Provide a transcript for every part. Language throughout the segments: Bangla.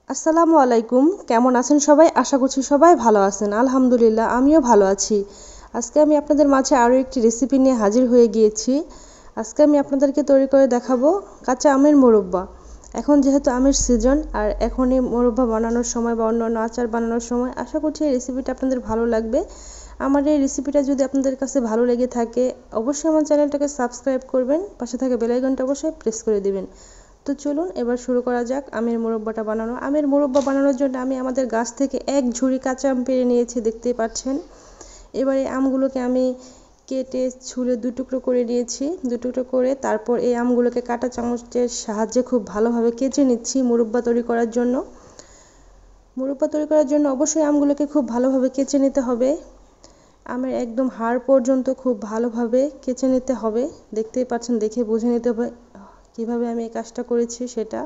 আসসালামু আলাইকুম। কেমন আছেন সবাই? আশা করছি সবাই ভালো আছেন। আলহামদুলিল্লাহ আমিও ভালো আছি। আজকে আমি আপনাদের মাঝে আরও একটি রেসিপি নিয়ে হাজির হয়ে গিয়েছি। আজকে আমি আপনাদেরকে তৈরি করে দেখাবো কাঁচা আমের মোরব্বা। এখন যেহেতু আমের সিজন আর এখনই মোরব্বা বানানোর সময় বা অন্যান্য আচার বানানোর সময়, আশা করছি এই রেসিপিটা আপনাদের ভালো লাগবে। আমার এই রেসিপিটা যদি আপনাদের কাছে ভালো লেগে থাকে, অবশ্যই আমার চ্যানেলটাকে সাবস্ক্রাইব করবেন, পাশে থাকা বেল আইকনটা অবশ্যই প্রেস করে দিবেন। তো চলুন এবার শুরু করা যাক আমের মোরব্বাটা বানানো। আমের মোরব্বা বানানোর জন্য আমি আমাদের গাছ থেকে এক ঝুড়ি কাঁচা আম পেড়ে নিয়েছি, দেখতেই পাচ্ছেন। এবার এই আমগুলোকে আমি কেটে ছুলে দু টুকরো করে নিয়েছি। দু টুকরো করে তারপর এই আমগুলোকে কাঁটা চামচের সাহায্যে খুব ভালোভাবে কেচে নিচ্ছি মোরব্বা তৈরি করার জন্য। মোরব্বা তৈরি করার জন্য অবশ্যই আমগুলোকে খুব ভালোভাবে কেচে নিতে হবে। আমের একদম হাড় পর্যন্ত খুব ভালোভাবে কেচে নিতে হবে। দেখতেই পাচ্ছেন, দেখে বুঝে নিতে হবে কিভাবে আমি এই কাজটা করেছি সেটা।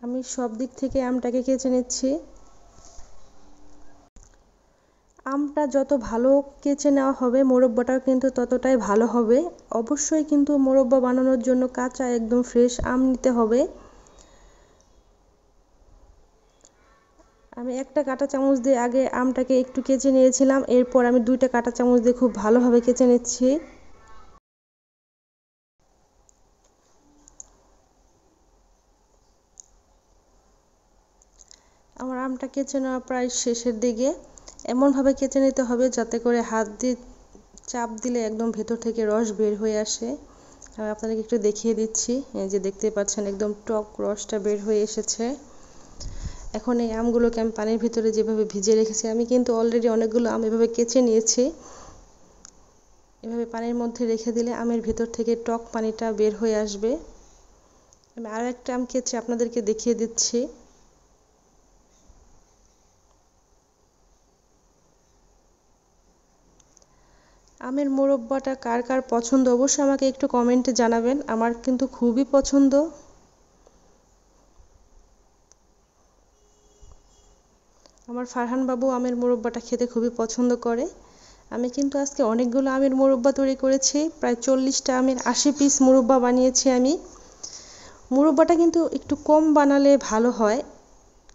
আমি সব দিক থেকে আমটাকে কেচে নিচ্ছি। আমটা যত ভালো কেচে নেওয়া হবে মোরব্বাটাও কিন্তু ততটাই ভালো হবে। অবশ্যই কিন্তু মোরব্বা বানানোর জন্য কাঁচা একদম ফ্রেশ আম নিতে হবে। আমি একটা কাঁটা চামচ দিয়ে আগে আমটাকে একটু কেচে নিয়েছিলাম, এরপর আমি দুইটা কাঁটা চামচ দিয়ে খুব ভালোভাবে কেচে নিচ্ছি। আমার আমটা কেচে নেওয়া প্রায় শেষের দিকে। এমনভাবে কেচে নিতে হবে যাতে করে হাত দিয়ে চাপ দিলে একদম ভেতর থেকে রস বের হয়ে আসে। আমি আপনাদেরকে একটু দেখিয়ে দিচ্ছি, এই যে দেখতে পাচ্ছেন একদম টক রসটা বের হয়ে এসেছে। এখন এই আমগুলোকে আমি পানির ভিতরে যেভাবে ভিজিয়ে রেখেছি, আমি কিন্তু অলরেডি অনেকগুলো আম এভাবে কেচে নিয়েছি। এভাবে পানির মধ্যে রেখে দিলে আমের ভেতর থেকে টক পানিটা বের হয়ে আসবে। আমি আরও একটা আম কেচে আপনাদেরকে দেখিয়ে দিচ্ছি। আমের মোরব্বাটা কার কার পছন্দ অবশ্যই আমাকে একটু কমেন্টে জানাবেন। আমার কিন্তু খুবই পছন্দ। আমার ফারহান বাবু আমের মোরব্বাটা খেতে খুবই পছন্দ করে। আমি কিন্তু আজকে অনেকগুলো আমের মোরব্বা তৈরি করেছি, প্রায় 40টা আমের 80 পিস মোরব্বা বানিয়েছি আমি। মোরব্বাটা কিন্তু একটু কম বানালে ভালো হয়,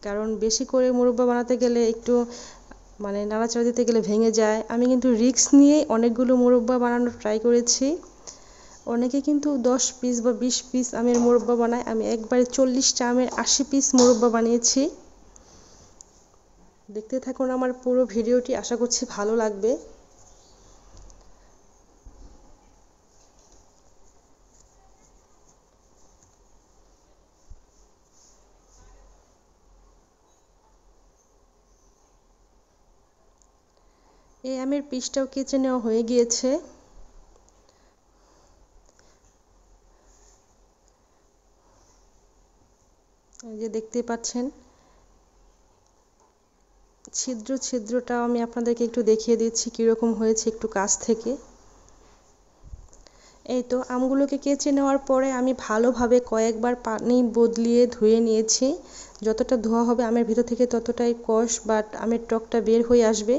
কারণ বেশি করে মোরব্বা বানাতে গেলে একটু নাড়াচাড়া দিতে গেলে ভেঙে যায়। আমি কিন্তু রিস্ক নিয়েই অনেকগুলো মোরব্বা বানানোর ট্রাই করেছি। অনেকে কিন্তু 10 পিস বা 20 পিস আমের মোরব্বা বানায়, আমি একবারে 40টা আমের 80 পিস মোরব্বা বানিয়েছি। দেখতে থাকুন আমার পুরো ভিডিওটি, আশা করছি ভালো লাগবে। এই আমের পিসটাও কেচে নেওয়া হয়ে গিয়েছে। এই যে দেখতেই পাচ্ছেন ছিদ্রটাও আমি আপনাদেরকে একটু দেখিয়ে দিচ্ছি কীরকম হয়েছে একটু কাছ থেকে। এই তো আমগুলোকে কেচে নেওয়ার পরে আমি ভালোভাবে কয়েকবার পানি বদলিয়ে ধুয়ে নিয়েছি। যতটা ধোয়া হবে আমের ভিতর থেকে ততটাই কষ বা আমের টকটা বের হয়ে আসবে,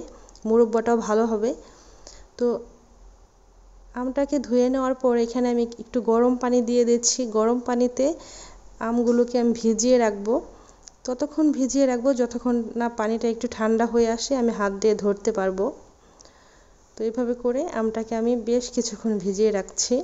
মোরব্বাটাও ভালো হবে। তো আমটাকে ধুয়ে নেওয়ার পর এখানে আমি একটু গরম পানি দিয়ে দিচ্ছি। গরম পানিতে আমগুলোকে আমি ভিজিয়ে রাখবো। ততক্ষণ ভিজিয়ে রাখবো যতক্ষণ না পানিটা একটু ঠান্ডা হয়ে আসে, আমি হাত দিয়ে ধরতে পারবো। তো এইভাবে করে আমটাকে আমি বেশ কিছুক্ষণ ভিজিয়ে রাখছি।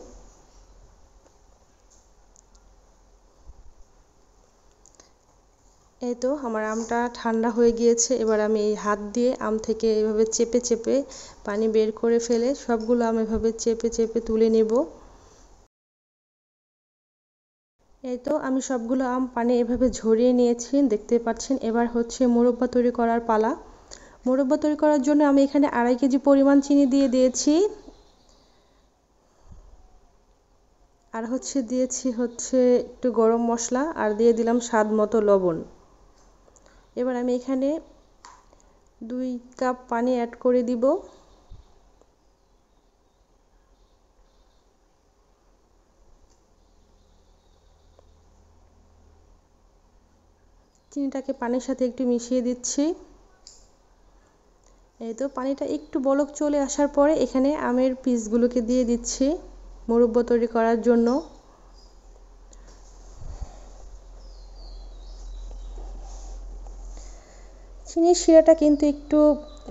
এই তো আমার আমটা ঠান্ডা হয়ে গিয়েছে। এবার আমি এই হাত দিয়ে আম থেকে এভাবে চেপে চেপে পানি বের করে ফেলে সবগুলো আম এভাবে চেপে চেপে তুলে নেব। এই তো আমি সবগুলো আম পানি এভাবে ঝরিয়ে নিয়েছি, দেখতে পাচ্ছেন। এবার হচ্ছে মোরব্বা তৈরি করার পালা। মোরব্বা তৈরি করার জন্য আমি এখানে 2.5 কেজি পরিমাণ চিনি দিয়ে দিয়েছি। আর দিয়েছি একটু গরম মশলা, আর দিয়ে দিলাম স্বাদ মতো লবণ। এবার আমি এখানে 2 কাপ পানি অ্যাড করে দিব। চিনিটাকে পানির সাথে একটু মিশিয়ে দিচ্ছি। এই তো পানিটা একটু বলক চলে আসার পরে এখানে আমের পিসগুলোকে দিয়ে দিচ্ছি মোরব্বা তৈরি করার জন্য। চিনির শিরাটা কিন্তু একটু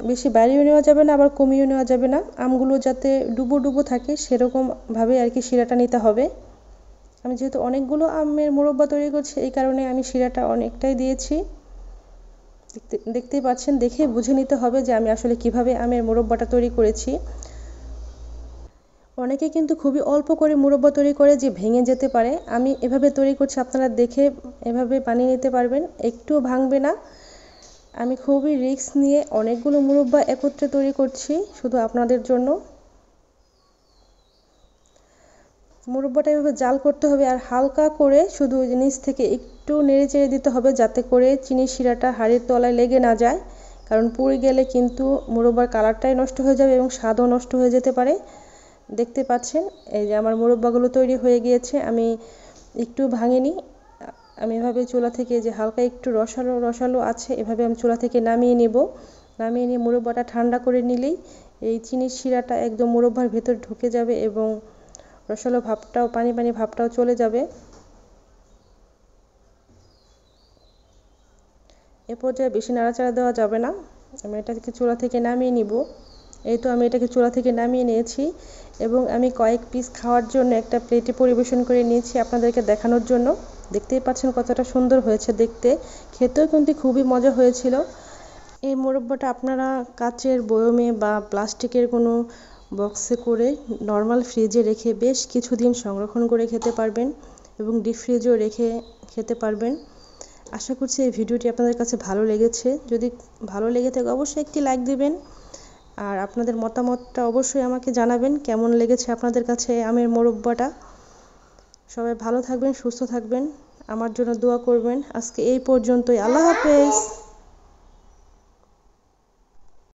বেশি বাড়িয়েও নেওয়া যাবে না, আবার কমিয়েও নেওয়া যাবে না। আমগুলো যাতে ডুবো ডুবো থাকে সেরকমভাবে আর কি শিরাটা নিতে হবে। আমি যেহেতু অনেকগুলো আমের মোরব্বা তৈরি করছি, এই কারণে আমি শিরাটা অনেকটাই দিয়েছি। দেখতেই পাচ্ছেন, দেখে বুঝে নিতে হবে যে আমি আসলে কিভাবে আমের মোরব্বাটা তৈরি করেছি। অনেকে কিন্তু খুবই অল্প করে মুরব্বা তৈরি করে যে ভেঙে যেতে পারে। আমি এভাবে তৈরি করছি, আপনারা দেখে এভাবে বানিয়ে নিতে পারবেন, একটুও ভাঙবে না। আমি খুবই রিস্ক নিয়ে অনেকগুলো মুরব্বা একত্রে তৈরি করছি শুধু আপনাদের জন্য। মুরব্বাটা এভাবে জাল করতে হবে আর হালকা করে শুধু নিচ থেকে একটু নেড়ে চেড়ে দিতে হবে, যাতে করে চিনির শিরাটা হাঁড়ির তলায় লেগে না যায়, কারণ পুড়ে গেলে কিন্তু মুরব্বার কালারটাই নষ্ট হয়ে যাবে এবং স্বাদও নষ্ট হয়ে যেতে পারে। দেখতে পাচ্ছেন এই যে আমার মুরব্বাগুলো তৈরি হয়ে গিয়েছে, আমি একটু ভাঙিনি। আমি এভাবে চুলা থেকে যে হালকা একটু রসালো রসালো আছে, এভাবে আমি চুলা থেকে নামিয়ে নেব। নামিয়ে নিয়ে মুরব্বাটা ঠান্ডা করে নিলেই এই চিনির শিরাটা একদম মুরব্বার ভেতর ঢুকে যাবে এবং রসালো ভাবটাও, পানি পানি ভাবটাও চলে যাবে। এ পর্যায়ে বেশি নাড়াচাড়া দেওয়া যাবে না। আমি এটাকে চুলা থেকে নামিয়ে নিব। এই তো আমি এটাকে চুলা থেকে নামিয়ে নিয়েছি এবং আমি কয়েক পিস খাওয়ার জন্য একটা প্লেটে পরিবেশন করে নিয়েছি আপনাদেরকে দেখানোর জন্য। দেখতেই পাচ্ছেন কতটা সুন্দর হয়েছে দেখতে, খেতেও কিন্তু খুবই মজা হয়েছিল। এই মোরব্বাটা আপনারা কাচের বয়মে বা প্লাস্টিকের কোনো বক্সে করে নর্মাল ফ্রিজে রেখে বেশ কিছুদিন সংরক্ষণ করে খেতে পারবেন এবং ডিপ ফ্রিজেও রেখে খেতে পারবেন। আশা করছি এই ভিডিওটি আপনাদের কাছে ভালো লেগেছে। যদি ভালো লেগে থাকে অবশ্যই একটি লাইক দিবেন আর আপনাদের মতামতটা অবশ্যই আমাকে জানাবেন কেমন লেগেছে আপনাদের কাছে আমের মোরব্বাটা। সবাই ভালো থাকবেন, সুস্থ থাকবেন, আমার জন্য দোয়া করবেন। আজকে এই পর্যন্তই, আল্লাহ হাফেজ।